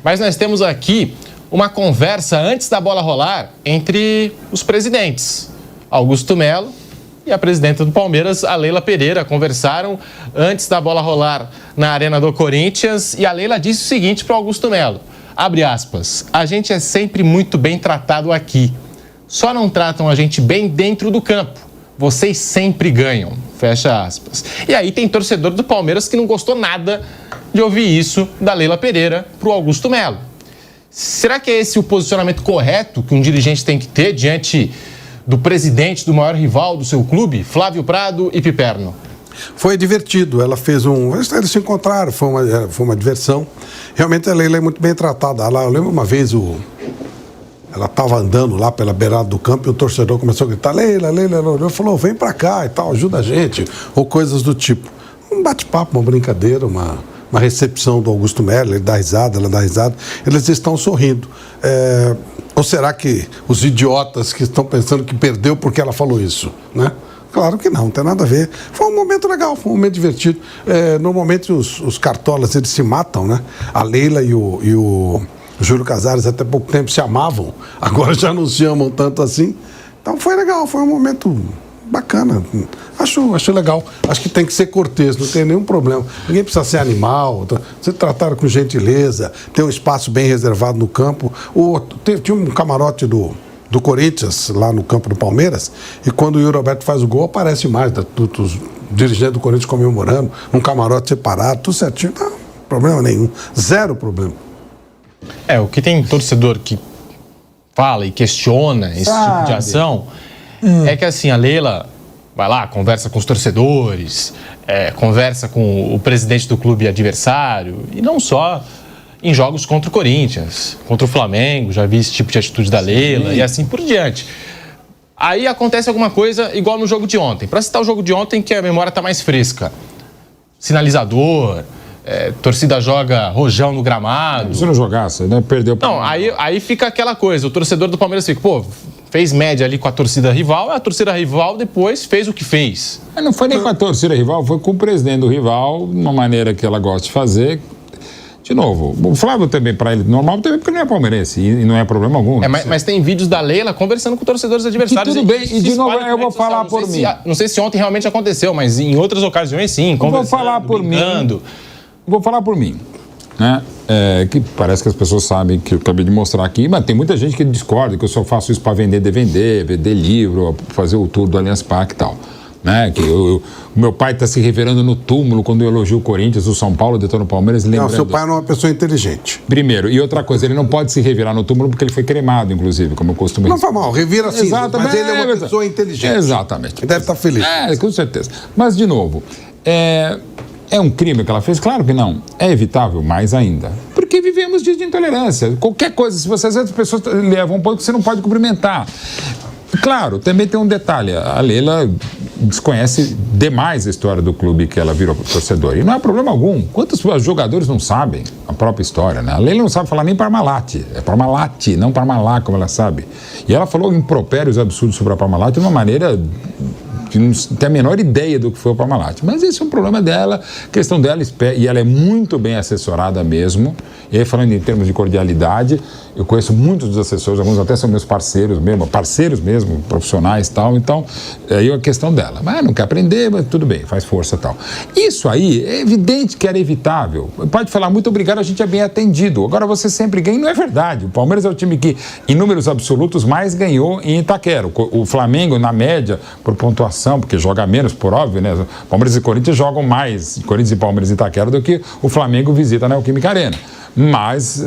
Mas nós temos aqui uma conversa antes da bola rolar entre os presidentes. Augusto Melo e a presidenta do Palmeiras, a Leila Pereira, conversaram antes da bola rolar na Arena do Corinthians. E a Leila disse o seguinte para o Augusto Melo, abre aspas, a gente é sempre muito bem tratado aqui. Só não tratam a gente bem dentro do campo. Vocês sempre ganham, fecha aspas. E aí tem torcedor do Palmeiras que não gostou nada de ouvir isso da Leila Pereira para o Augusto Melo. Será que é esse o posicionamento correto que um dirigente tem que ter diante do presidente do maior rival do seu clube, Flávio Prado e Piperno? Foi divertido, ela fez eles se encontraram, foi uma diversão. Realmente a Leila é muito bem tratada. Eu lembro uma vez ela estava andando lá pela beirada do campo e o torcedor começou a gritar, Leila, ela olhou e falou, vem pra cá e tal, ajuda a gente, ou coisas do tipo. Um bate-papo, uma brincadeira, uma recepção do Augusto Melo, ele dá risada, ela dá risada, eles estão sorrindo. Ou será que os idiotas que estão pensando que perdeu porque ela falou isso, né? Claro que não tem nada a ver. Foi um momento legal, foi um momento divertido. Normalmente os cartolas, eles se matam, né? A Leila e o Júlio Casares até pouco tempo se amavam, agora já não se amam tanto assim. Então foi legal, foi um momento bacana. Acho legal. Acho que tem que ser cortês, não tem nenhum problema. Ninguém precisa ser animal, ser tratado com gentileza, ter um espaço bem reservado no campo. Tinha um camarote do Corinthians lá no campo do Palmeiras, e quando o Yuri Alberto faz o gol, aparece mais dos dirigentes do Corinthians comemorando, um camarote separado, tudo certinho. Não, problema nenhum. Zero problema. O que tem torcedor que fala e questiona esse tipo de ação é que assim, a Leila vai lá, conversa com os torcedores, conversa com o presidente do clube adversário, e não só em jogos contra o Corinthians, contra o Flamengo, já vi esse tipo de atitude da Leila e assim por diante. Aí acontece alguma coisa igual no jogo de ontem. Para citar o jogo de ontem, que a memória está mais fresca. Sinalizador, torcida joga rojão no gramado. Se não jogasse, né? Perdeu. Não, aí fica aquela coisa, o torcedor do Palmeiras fica, fez média ali com a torcida rival depois fez o que fez. Mas não foi nem com a torcida rival, foi com o presidente do rival, de uma maneira que ela gosta de fazer. De novo, o Flávio também, para ele, normal também, porque não é palmeirense e não é problema algum. Mas tem vídeos da Leila conversando com torcedores adversários. E tudo bem, e de novo eu vou falar por mim. Não sei se ontem realmente aconteceu, mas em outras ocasiões sim, conversando, vou falar por brincando. Vou falar por mim, né? Que parece que as pessoas sabem que eu acabei de mostrar aqui, mas tem muita gente que discorda que eu só faço isso para vender DVD, vender livro, fazer o tour do Allianz Parque e tal. Né? Que o meu pai está se revirando no túmulo quando eu elogio o Corinthians, o São Paulo, detona o Palmeiras. Não, seu pai não é uma pessoa inteligente. Primeiro, e outra coisa, ele não pode se revirar no túmulo porque ele foi cremado, inclusive, como eu costumo dizer. Não foi mal, revira sim, mas ele é uma pessoa inteligente. Exatamente. Deve estar feliz. Com certeza. Mas, de novo, é um crime que ela fez? Claro que não. É evitável, mais ainda. Porque vivemos dias de intolerância. Qualquer coisa, se você, às vezes, as pessoas levam um ponto que você não pode cumprimentar. Claro, também tem um detalhe. A Leila desconhece demais a história do clube que ela virou torcedor. E não há problema algum. Quantos jogadores não sabem a própria história, né? A Leila não sabe falar nem Parmalat. É Parmalat, não Parmalat, como ela sabe. E ela falou impropérios absurdos sobre a Parmalat de uma maneira que não tem a menor ideia do que foi o Parmalat. Mas esse é um problema dela, questão dela, e ela é muito bem assessorada mesmo. E aí, falando em termos de cordialidade, eu conheço muitos dos assessores, alguns até são meus parceiros mesmo, profissionais e tal. Então, aí é a questão dela. Mas não quer aprender, mas tudo bem, faz força e tal. Isso aí é evidente que era evitável. Pode falar, muito obrigado, a gente é bem atendido. Agora, você sempre ganha, não é verdade. O Palmeiras é o time que, em números absolutos, mais ganhou em Itaquera. O Flamengo, na média, por pontuação, porque joga menos, por óbvio, né? Palmeiras e Corinthians jogam mais, Corinthians e Palmeiras e Itaquera, do que o Flamengo visita na Neoquímica Arena. Mas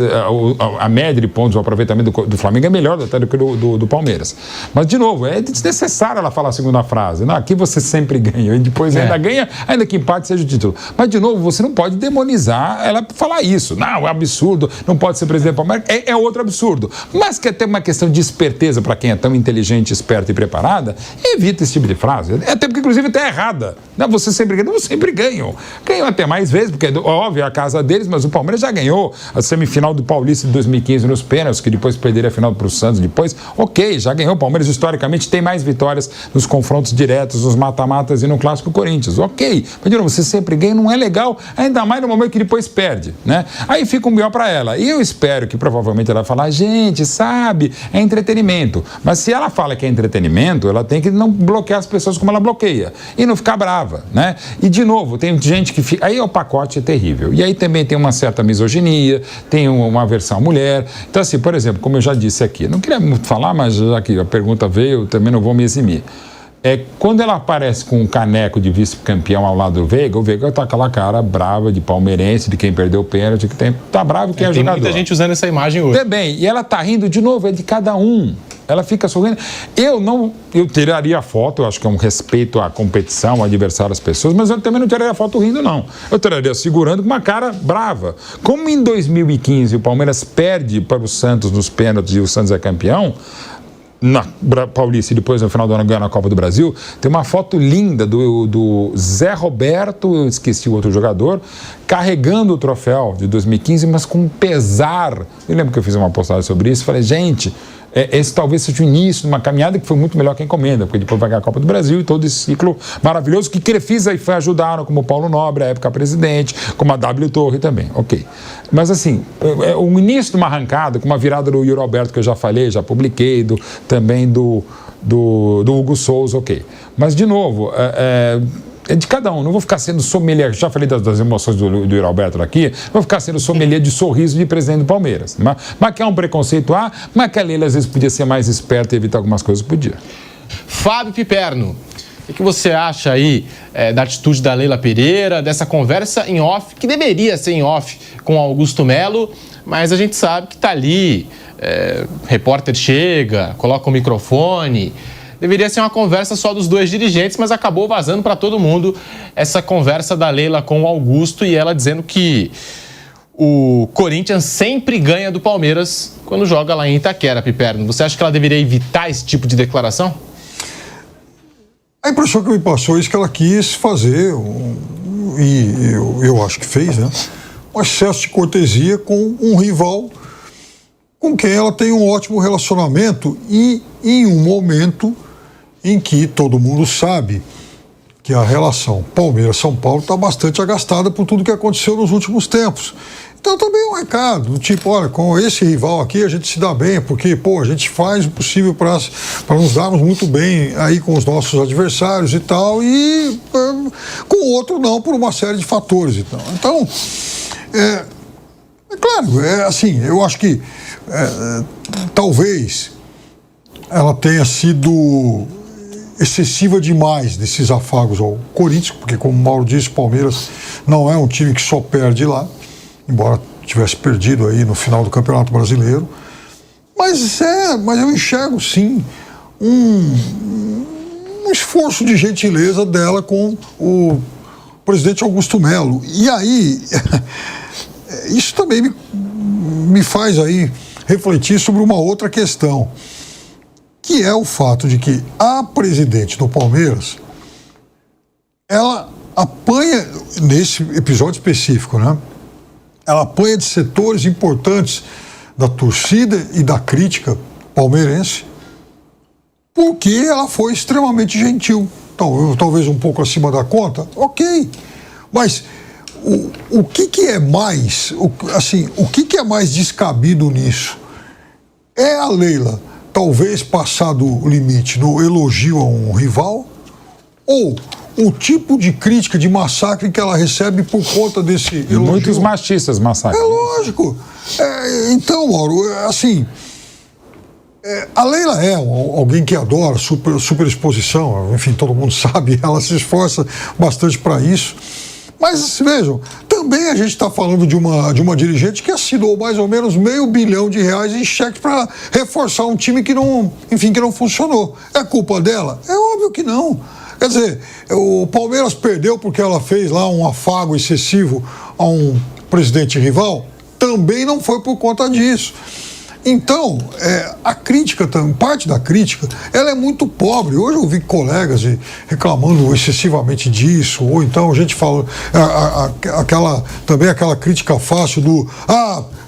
a média de pontos, o aproveitamento do Flamengo é melhor até do que do Palmeiras. Mas, de novo, é desnecessário ela falar a segunda frase. Não, aqui você sempre ganha, e depois ainda ganha, ainda que empate seja o título. Mas, de novo, você não pode demonizar ela por falar isso. Não, é absurdo, não pode ser presidente do Palmeiras. É outro absurdo. Mas que até uma questão de esperteza para quem é tão inteligente, esperta e preparada, evita esse tipo de frase. Até porque, inclusive, está errada. Não, você sempre ganha. Não, sempre ganham. Ganham até mais vezes, porque, óbvio, é a casa deles, mas o Palmeiras já ganhou a semifinal do Paulista de 2015 nos pênaltis, que depois perderia a final para o Santos depois. Ok, já ganhou. O Palmeiras, historicamente, tem mais vitórias nos confrontos diretos, nos mata-matas e no Clássico Corinthians. Ok, mas de novo, você sempre ganha, não é legal, ainda mais no momento que depois perde, né? Aí fica um pior para ela. E eu espero que provavelmente ela vai falar, gente, sabe, é entretenimento. Mas se ela fala que é entretenimento, ela tem que não bloquear as pessoas como ela bloqueia e não ficar brava, né? E, de novo, tem gente que fica... Aí o pacote é terrível. E aí também tem uma certa misoginia, tem uma aversão à mulher. Então, assim, por exemplo, como eu já disse aqui, não queria muito falar, mas já que a pergunta veio, eu também não vou me eximir. Quando ela aparece com um caneco de vice-campeão ao lado do Veiga, o Veiga tá com aquela cara brava de palmeirense, de quem perdeu o pênalti, tá bravo que é jogador. Tem muita gente usando essa imagem hoje. Também, e ela tá rindo, de novo, é de cada um. Ela fica sorrindo. Eu tiraria foto, eu acho que é um respeito à competição, ao adversário, às pessoas, mas eu também não tiraria foto rindo, não. Eu tiraria segurando com uma cara brava. Como em 2015 o Palmeiras perde para o Santos nos pênaltis e o Santos é campeão, na Paulista e depois no final do ano ganha na Copa do Brasil, tem uma foto linda do Zé Roberto, eu esqueci o outro jogador, carregando o troféu de 2015, mas com pesar. Eu lembro que eu fiz uma postagem sobre isso, falei, gente, esse talvez seja o início de uma caminhada que foi muito melhor que a encomenda, porque depois vai ganhar a Copa do Brasil e todo esse ciclo maravilhoso que Crefisa e ajudaram, como o Paulo Nobre, à época presidente, como a W Torre também, ok. Mas assim, o início de uma arrancada, com uma virada do Yuri Alberto, que eu já falei, já publiquei, também do Hugo Souza, ok. Mas, de novo, é de cada um, não vou ficar sendo sommelier, já falei das emoções do Yuri Alberto aqui, não vou ficar sendo sommelier de sorriso de presidente do Palmeiras. Mas que é um preconceito, mas que a Leila às vezes podia ser mais esperta e evitar algumas coisas, podia. Fábio Piperno, o que você acha aí da atitude da Leila Pereira, dessa conversa em off, que deveria ser em off com Augusto Melo, mas a gente sabe que está ali, repórter chega, coloca o microfone... Deveria ser uma conversa só dos dois dirigentes, mas acabou vazando para todo mundo essa conversa da Leila com o Augusto e ela dizendo que o Corinthians sempre ganha do Palmeiras quando joga lá em Itaquera, Piperno. Você acha que ela deveria evitar esse tipo de declaração? A impressão que me passou é isso que ela quis fazer, e eu acho que fez, né? Um excesso de cortesia com um rival com quem ela tem um ótimo relacionamento e em um momento em que todo mundo sabe que a relação Palmeiras-São Paulo está bastante agastada por tudo que aconteceu nos últimos tempos. Então também é um recado, do tipo, olha, com esse rival aqui a gente se dá bem, porque, a gente faz o possível para nos darmos muito bem aí com os nossos adversários e tal, e com o outro não, por uma série de fatores e tal. Então, é claro, assim, eu acho que talvez ela tenha sido excessiva demais desses afagos ao Corinthians, porque, como o Mauro disse, o Palmeiras não é um time que só perde lá, embora tivesse perdido aí no final do Campeonato Brasileiro. Mas eu enxergo, sim, um esforço de gentileza dela com o presidente Augusto Melo. E aí, isso também me faz aí refletir sobre uma outra questão, que é o fato de que a presidente do Palmeiras, ela apanha, nesse episódio específico, né? Ela apanha de setores importantes da torcida e da crítica palmeirense, porque ela foi extremamente gentil. Então, talvez um pouco acima da conta, ok. Mas o que é mais, o que é mais descabido nisso? É a Leila talvez passar do limite no elogio a um rival, ou o tipo de crítica, de massacre que ela recebe por conta desse elogio? Muitos machistas massacram. É lógico. Então, Mauro, assim, a Leila é alguém que adora superexposição, enfim, todo mundo sabe, ela se esforça bastante para isso. Mas, vejam, também a gente está falando de uma dirigente que assinou mais ou menos R$500 milhão em cheque para reforçar um time que não funcionou. É culpa dela? É óbvio que não. Quer dizer, o Palmeiras perdeu porque ela fez lá um afago excessivo a um presidente rival? Também não foi por conta disso. Então, a crítica, parte da crítica, ela é muito pobre. Hoje eu ouvi colegas reclamando excessivamente disso, ou então a gente fala também aquela crítica fácil do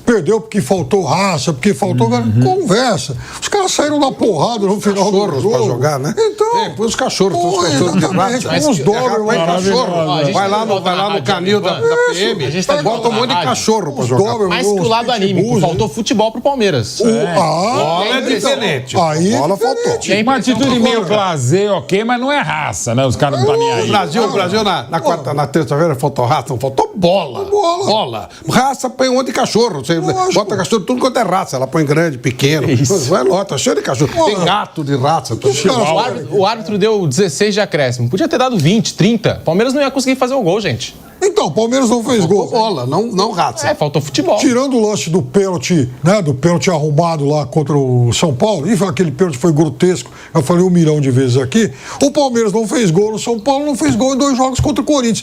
perdeu porque faltou raça, porque faltou... Conversa. Os caras saíram da porrada no final do jogo. Pra jogar, né? Então... põe os cachorros de raça. Uns dobros, vai cachorro. Vai lá no canil da PM, a gente tá bota um monte de cachorro pra jogar. Mais que o lado anímico, faltou futebol pro Palmeiras. Bola é diferente. Bola faltou. Uma atitude meio blasé, ok, mas não é raça, né? Os caras não estão nem aí. O Brasil na terça-feira faltou raça, não faltou bola. Raça põe um monte de cachorro. Você bota cachorro tudo quanto é raça. Ela põe grande, pequeno. Vai lá, tá cheio de cachorro. Tem gato de raça. O árbitro deu 16 de acréscimo. Podia ter dado 20, 30. Palmeiras não ia conseguir fazer o gol, gente. Então, o Palmeiras não fez gol. Bola, não raça. Faltou futebol. Tirando o lance do pênalti, né? Do pênalti arrumado lá contra o São Paulo, e aquele pênalti foi grotesco, eu falei 1 milhão de vezes aqui. O Palmeiras não fez gol, o São Paulo não fez gol em 2 jogos contra o Corinthians.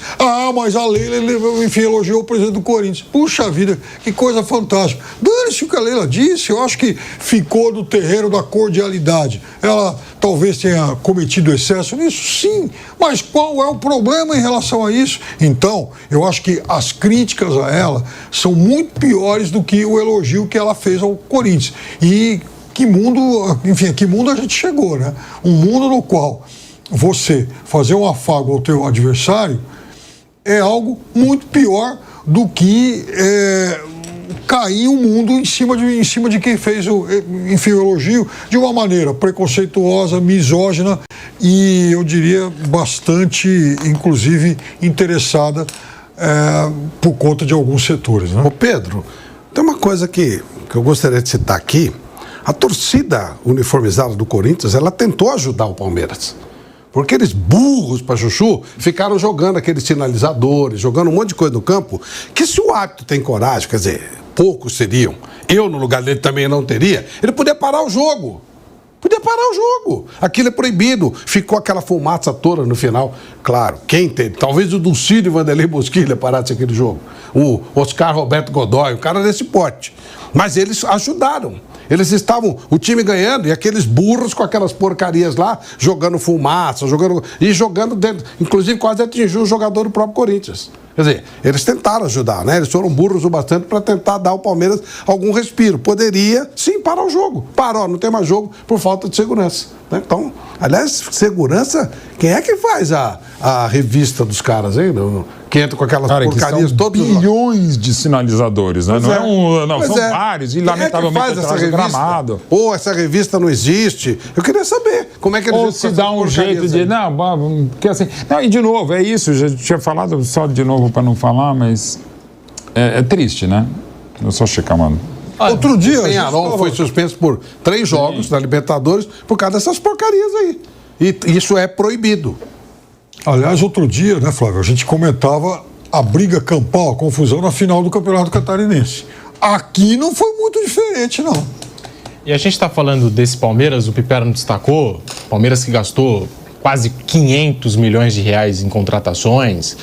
Mas a Leila, enfim, elogiou o presidente do Corinthians. Puxa vida, que coisa fantástica. Dane-se o que a Leila disse, eu acho que ficou do terreno da cordialidade. Ela talvez tenha cometido excesso nisso, sim, mas qual é o problema em relação a isso? Então, eu acho que as críticas a ela são muito piores do que o elogio que ela fez ao Corinthians. E que mundo a gente chegou, né? Um mundo no qual você fazer um afago ao teu adversário é algo muito pior do que cair o mundo em cima de quem fez o elogio de uma maneira preconceituosa, misógina e, eu diria, bastante, inclusive, interessada por conta de alguns setores, né? Ô Pedro, tem uma coisa que eu gostaria de citar aqui. A torcida uniformizada do Corinthians, ela tentou ajudar o Palmeiras. Porque aqueles burros para chuchu ficaram jogando aqueles sinalizadores, jogando um monte de coisa no campo, que se o árbitro tem coragem, quer dizer, poucos seriam, eu no lugar dele também não teria, ele podia parar o jogo. Podia parar o jogo. Aquilo é proibido. Ficou aquela fumaça toda no final. Claro, quem teve? Talvez o Dulcídio Vanderlei Bosquilha parasse aquele jogo. O Oscar Roberto Godoy, o cara desse pote. Mas eles ajudaram. Eles estavam, o time ganhando, e aqueles burros com aquelas porcarias lá, jogando fumaça, jogando dentro. Inclusive, quase atingiu o jogador do próprio Corinthians. Quer dizer, eles tentaram ajudar, né? Eles foram burros o bastante para tentar dar ao Palmeiras algum respiro. Poderia, sim, parar o jogo. Parou, não tem mais jogo por falta de segurança. Né? Então, aliás, segurança, quem é que faz a revista dos caras, hein? Que entra com aquelas porcarias todas. Bilhões de sinalizadores, né? São vários, e lamentavelmente essa gramado. Ou essa revista não existe. Eu queria saber como é que eles... Ou se dá um jeito de... Não, porque assim... Não, e de novo, é isso, já tinha falado só de novo para não falar, mas é triste, né? Eu só checar, mano. Outro dia... O Penharol foi suspenso por 3 jogos da Libertadores por causa dessas porcarias aí. E isso é proibido. Aliás, outro dia, né, Flávio, a gente comentava a briga campal, a confusão na final do Campeonato Catarinense. Aqui não foi muito diferente, não. E a gente está falando desse Palmeiras, o Pipera não destacou, Palmeiras que gastou quase 500 milhões de reais em contratações,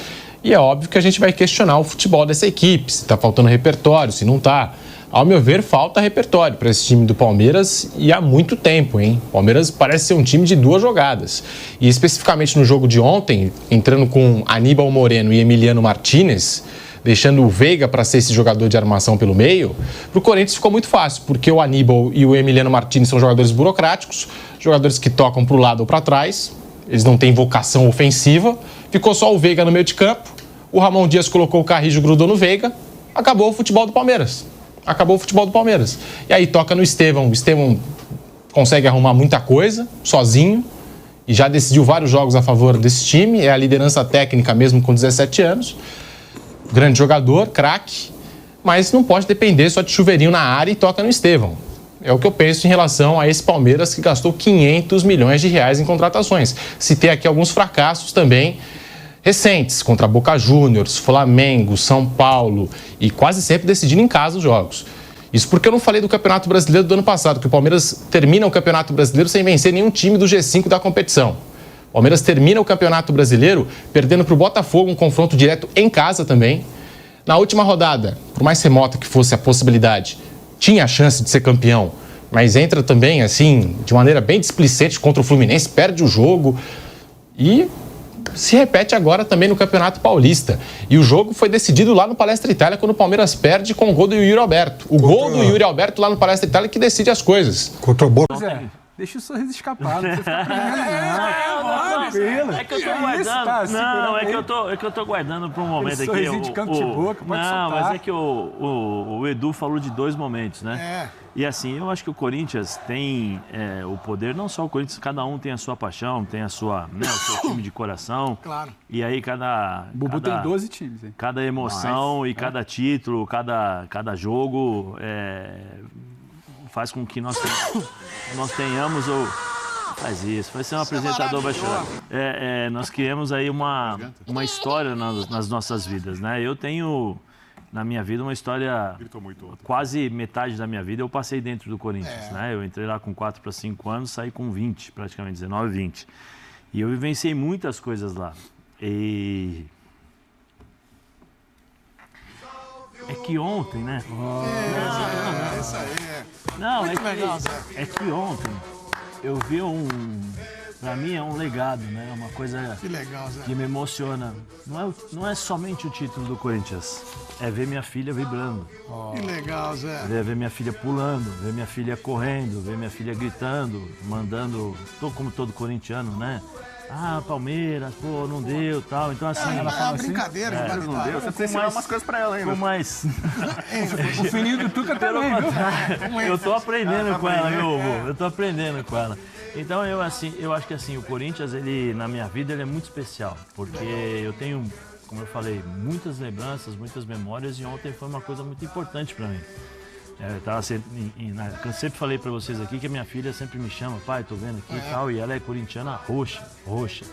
e é óbvio que a gente vai questionar o futebol dessa equipe, se está faltando repertório, se não está. Ao meu ver, falta repertório para esse time do Palmeiras e há muito tempo, hein? O Palmeiras parece ser um time de 2 jogadas. E especificamente no jogo de ontem, entrando com Aníbal Moreno e Emiliano Martínez, deixando o Veiga para ser esse jogador de armação pelo meio, para o Corinthians ficou muito fácil, porque o Aníbal e o Emiliano Martínez são jogadores burocráticos, jogadores que tocam para o lado ou para trás, eles não têm vocação ofensiva, ficou só o Veiga no meio de campo, o Ramon Dias colocou o Carrijo, grudou no Veiga, acabou o futebol do Palmeiras. Acabou o futebol do Palmeiras. E aí toca no Estevão. O Estevão consegue arrumar muita coisa, sozinho, e já decidiu vários jogos a favor desse time. É a liderança técnica mesmo com 17 anos. Grande jogador, craque, mas não pode depender só de chuveirinho na área e toca no Estevão. É o que eu penso em relação a esse Palmeiras que gastou 500 milhões de reais em contratações. Citei aqui alguns fracassos também recentes, contra Boca Juniors, Flamengo, São Paulo, e quase sempre decidindo em casa os jogos. Isso porque eu não falei do Campeonato Brasileiro do ano passado, que o Palmeiras termina o Campeonato Brasileiro sem vencer nenhum time do G5 da competição. O Palmeiras termina o Campeonato Brasileiro perdendo para o Botafogo um confronto direto em casa também. Na última rodada, por mais remota que fosse a possibilidade, tinha a chance de ser campeão, mas entra também, assim, de maneira bem displicente contra o Fluminense, perde o jogo e se repete agora também no Campeonato Paulista. E o jogo foi decidido lá no Palestra Itália, quando o Palmeiras perde com o gol do Yuri Alberto. O gol do Yuri Alberto lá no Palestra Itália que decide as coisas. Contra o Boa. Pois é. Deixa o sorriso escapar, não precisa ficar tranquilo. É que eu tô guardando. Não, é que eu tô guardando para um momento aqui. Sorrisinho de canto de boca, pode não, soltar. mas é que o Edu falou de 2 momentos, né? E assim, eu acho que o Corinthians tem o poder, não só o Corinthians, cada um tem a sua paixão, tem a sua, né, o seu time de coração. Claro. E aí O Bubu tem 12 times, hein? cada emoção e cada título, cada jogo faz com que nós tenhamos faz isso, vai ser um apresentador, vai chorar. Nós criamos aí uma história nas nossas vidas, né? Eu tenho, na minha vida, uma história, quase metade da minha vida eu passei dentro do Corinthians, né? Eu entrei lá com 4 para 5 anos, saí com 20, praticamente 19, 20. E eu vivenciei muitas coisas lá. E é que ontem, né? Isso aí. Não, legal, Zé. é que ontem eu vi pra mim é um legado, né? Uma coisa Que legal, Zé. que me emociona. Não é somente o título do Corinthians, é ver minha filha vibrando, Que legal, Zé. ver minha filha pulando, ver minha filha correndo, ver minha filha gritando, mandando, como todo corintiano, né? Ah, Palmeiras, pô, não deu, tal. Então assim, Ela fala brincadeira, rivalidade. Não deu, você precisa ensinar umas coisas pra ela ainda. com mais O fininho do Tuca também, viu? Eu tô aprendendo com ela, meu avô. Eu tô aprendendo com ela. Então, eu acho que assim, o Corinthians, ele, na minha vida, ele é muito especial. Porque eu tenho, como eu falei, muitas lembranças, muitas memórias. E ontem foi uma coisa muito importante pra mim. Eu sempre falei pra vocês aqui que a minha filha sempre me chama, pai, tô vendo aqui e tal. E ela é corintiana roxa.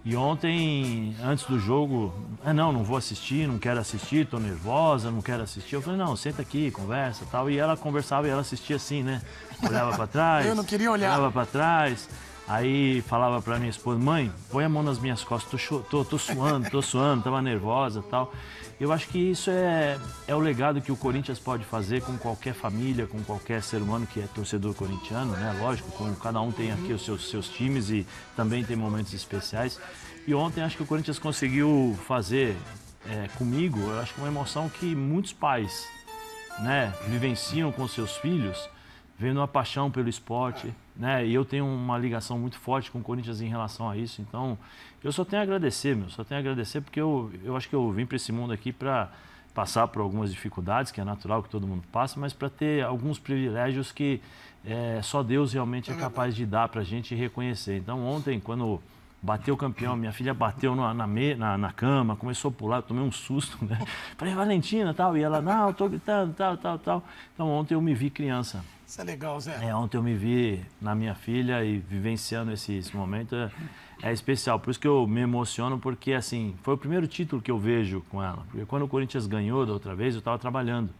E ontem, antes do jogo, não vou assistir, não quero assistir, tô nervosa, não quero assistir. Eu falei, não, senta aqui, conversa e tal. E ela conversava e ela assistia assim, né? Olhava pra trás. Eu não queria olhar. Olhava pra trás. Aí falava pra minha esposa, mãe, põe a mão nas minhas costas, tô suando, tava nervosa e tal. Eu acho que isso é o legado que o Corinthians pode fazer com qualquer família, com qualquer ser humano que é torcedor corintiano, né? Lógico, cada um tem aqui os seus times e também tem momentos especiais. E ontem acho que o Corinthians conseguiu fazer comigo, eu acho que uma emoção que muitos pais, né, vivenciam com seus filhos, vendo a paixão pelo esporte, né? E eu tenho uma ligação muito forte com o Corinthians em relação a isso. Então, eu só tenho a agradecer, porque eu acho que eu vim para esse mundo aqui para passar por algumas dificuldades, que é natural que todo mundo passa, mas para ter alguns privilégios que só Deus realmente é capaz de dar para a gente e reconhecer. Então, ontem, quando bateu o campeão, minha filha bateu na cama, começou a pular, eu tomei um susto, né? Falei, Valentina, tal, e ela, não, eu tô gritando, tal. Então, ontem eu me vi criança. Isso é legal, Zé. Ontem eu me vi na minha filha e vivenciando esse momento é especial. Por isso que eu me emociono, porque assim, foi o primeiro título que eu vejo com ela. Porque quando o Corinthians ganhou da outra vez, eu estava trabalhando.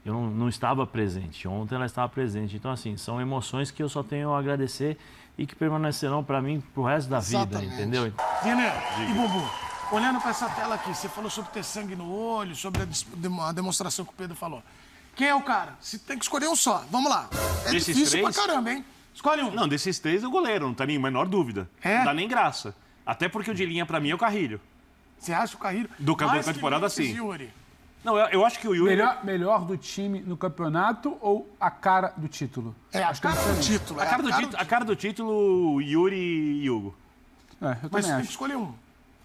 Eu não estava presente. Ontem ela estava presente. Então, assim, são emoções que eu só tenho a agradecer e que permanecerão para mim pro resto da vida, entendeu? Diner e Bubu, olhando para essa tela aqui, você falou sobre ter sangue no olho, sobre a demonstração que o Pedro falou. Quem é o cara? Você tem que escolher um só. Vamos lá. É Desses difícil 3? pra caramba, hein? Escolhe um. Não, desses 3 é o goleiro, não tá nem a menor dúvida. É? Não dá nem graça. Até porque o de linha pra mim é o Carrilho. Você acha o Carrilho? Do campeão Mais da temporada, que sim. Yuri. Não, eu acho que o Yuri... Melhor do time no campeonato ou a cara do título? A cara do título. A cara do título, Yuri e Hugo. Eu Mas também você tem que acho. escolher um.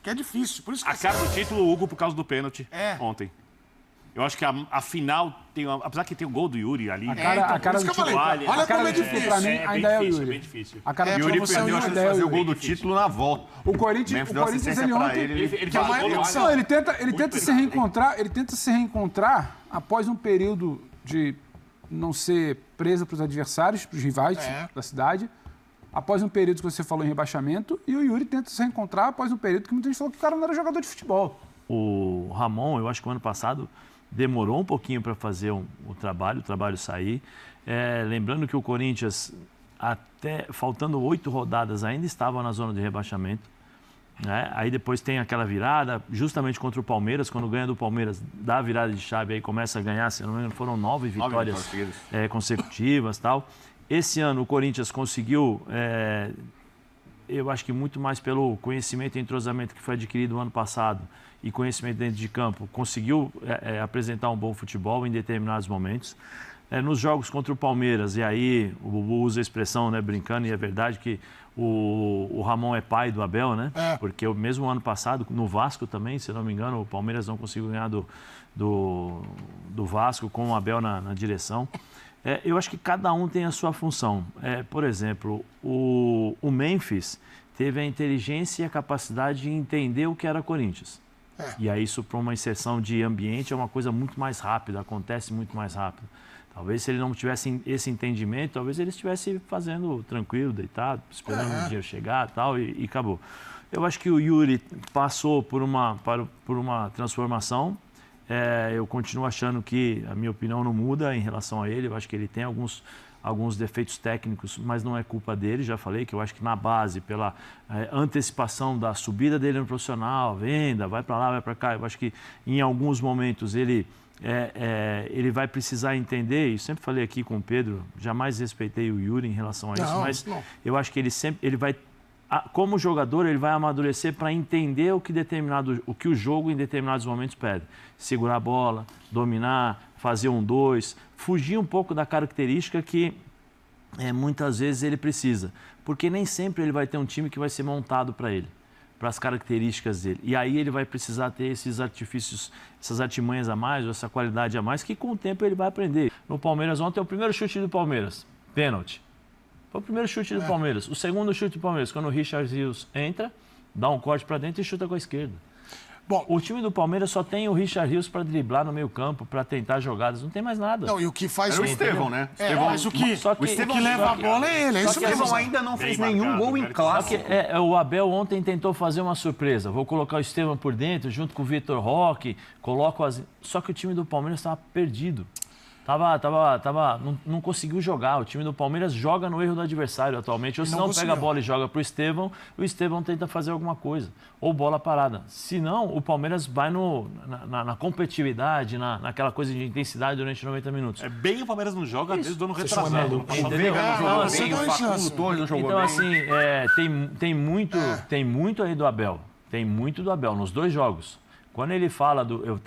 Que é difícil. Por isso que A cara do título, o Hugo por causa do pênalti ontem. Eu acho que a final tem... Apesar que tem o gol do Yuri ali... A cara por do isso que eu título. falei. Olha A cara como é do título difícil. pra mim ainda é o Yuri. bem difícil. A cara do pra título você pra mim é o Yuri ainda é o fazer o gol Yuri. do título na volta. O Corinthians, deu assistência ele pra ontem... ele. Ele Que é uma faz o gol no- emoção. Não, ele tenta se reencontrar após um período de não ser presa para os adversários, para os rivais da cidade, após um período que você falou em rebaixamento, e o Yuri tenta se reencontrar após um período que muita gente falou que o cara não era jogador de futebol. O Ramon, eu acho que o ano passado demorou um pouquinho para fazer o trabalho sair. Lembrando que o Corinthians, até faltando 8 rodadas, ainda estava na zona de rebaixamento. né? Aí depois tem aquela virada, justamente contra o Palmeiras, quando ganha do Palmeiras, dá a virada de chave, aí começa a ganhar, se não me engano, foram 9 vitórias consecutivas e tal. Esse ano o Corinthians conseguiu, eu acho que muito mais pelo conhecimento e entrosamento que foi adquirido no ano passado e conhecimento dentro de campo, conseguiu apresentar um bom futebol em determinados momentos. Nos jogos contra o Palmeiras, e aí o Bubu usa a expressão, né, brincando, e é verdade que o Ramon é pai do Abel, né? Porque o mesmo ano passado, no Vasco também, se não me engano, o Palmeiras não conseguiu ganhar do Vasco com o Abel na direção. Eu acho que cada um tem a sua função. Por exemplo, o Memphis teve a inteligência e a capacidade de entender o que era Corinthians. E aí isso, para uma inserção de ambiente, é uma coisa muito mais rápida, acontece muito mais rápido. Talvez se ele não tivesse esse entendimento, talvez ele estivesse fazendo tranquilo, deitado, esperando o dinheiro chegar tal, e acabou. Eu acho que o Yuri passou por uma transformação. Eu continuo achando que a minha opinião não muda em relação a ele. Eu acho que ele tem alguns defeitos técnicos, mas não é culpa dele. Já falei que eu acho que na base, pela antecipação da subida dele no profissional, venda, vai para lá, vai para cá, eu acho que em alguns momentos ele vai precisar entender, e sempre falei aqui com o Pedro, jamais respeitei o Yuri em relação a isso, mas eu acho que ele vai, como jogador, ele vai amadurecer para entender o que o jogo em determinados momentos pede. Segurar a bola, dominar, fazer 1-2, fugir um pouco da característica que muitas vezes ele precisa, porque nem sempre ele vai ter um time que vai ser montado para ele, para as características dele. E aí ele vai precisar ter esses artifícios, essas artimanhas a mais, ou essa qualidade a mais, que com o tempo ele vai aprender. No Palmeiras ontem, é o primeiro chute do Palmeiras, pênalti. Foi o primeiro chute do Palmeiras. O segundo chute do Palmeiras, quando o Richard Rios entra, dá um corte para dentro e chuta com a esquerda. Bom, o time do Palmeiras só tem o Richard Rios para driblar no meio campo, para tentar jogadas, não tem mais nada. Não, e o que faz o Estevão, né? Mas o que leva a bola é ele, é isso mesmo. O Estevão ainda não fez nenhum gol em clássico. O Abel ontem tentou fazer uma surpresa. Vou colocar o Estevão por dentro, junto com o Vitor Roque, só que o time do Palmeiras estava perdido. Não conseguiu jogar. O time do Palmeiras joga no erro do adversário atualmente. Ou se não pega a bola e joga para o Estevão tenta fazer alguma coisa. Ou bola parada. Se não, o Palmeiras vai na competitividade, naquela coisa de intensidade durante 90 minutos. Bem o Palmeiras não joga desde o ano retrasado. Então, assim, tem muito aí do Abel. Tem muito do Abel nos dois jogos. Quando ele fala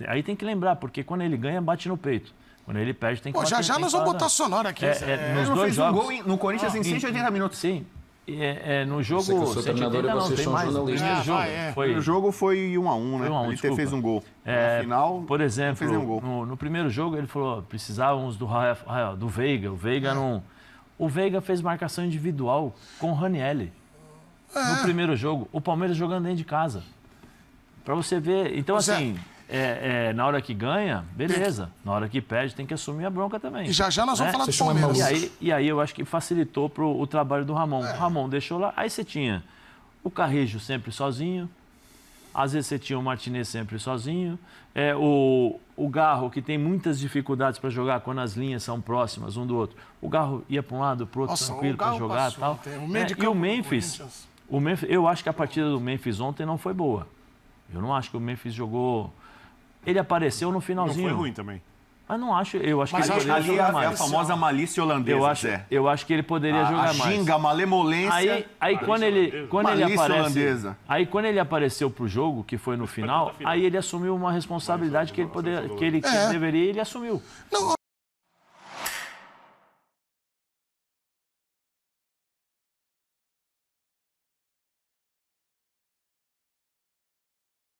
aí tem que lembrar, porque quando ele ganha, bate no peito. Quando ele perde, tem que bater. Já nós vamos botar sonora aqui. Nos dois jogos. Um gol no Corinthians em 180 minutos. Sim. No jogo, 180 não, tem mais. O jogo foi 1-1, né? Ele fez um gol. No final, por exemplo, fez nenhum gol. No primeiro jogo, ele falou, precisávamos do Veiga. O Veiga não... O Veiga fez marcação individual com o Ranieri. No primeiro jogo, o Palmeiras jogando dentro de casa. Para você ver. Então, assim... na hora que ganha, beleza. Na hora que perde, tem que assumir a bronca também. E já nós vamos falar do Palmeiras. E aí eu acho que facilitou o trabalho do Ramon. O Ramon deixou lá. Aí você tinha o Carrijo sempre sozinho. Às vezes você tinha o Martinez sempre sozinho. O Garro, que tem muitas dificuldades para jogar quando as linhas são próximas um do outro. O Garro ia para um lado, para o outro, tranquilo para jogar e tal. E o Memphis, eu acho que a partida do Memphis ontem não foi boa. Eu não acho que o Memphis jogou... Ele apareceu no finalzinho. Não foi ruim também. Mas não acho. Eu acho que ele poderia jogar mais. É a famosa malícia holandesa. Eu acho que ele poderia jogar mais. A ginga, a malemolência. Aí quando ele aparece. Aí quando ele apareceu pro jogo, que foi no final, aí ele assumiu uma responsabilidade que ele deveria e ele assumiu. Não,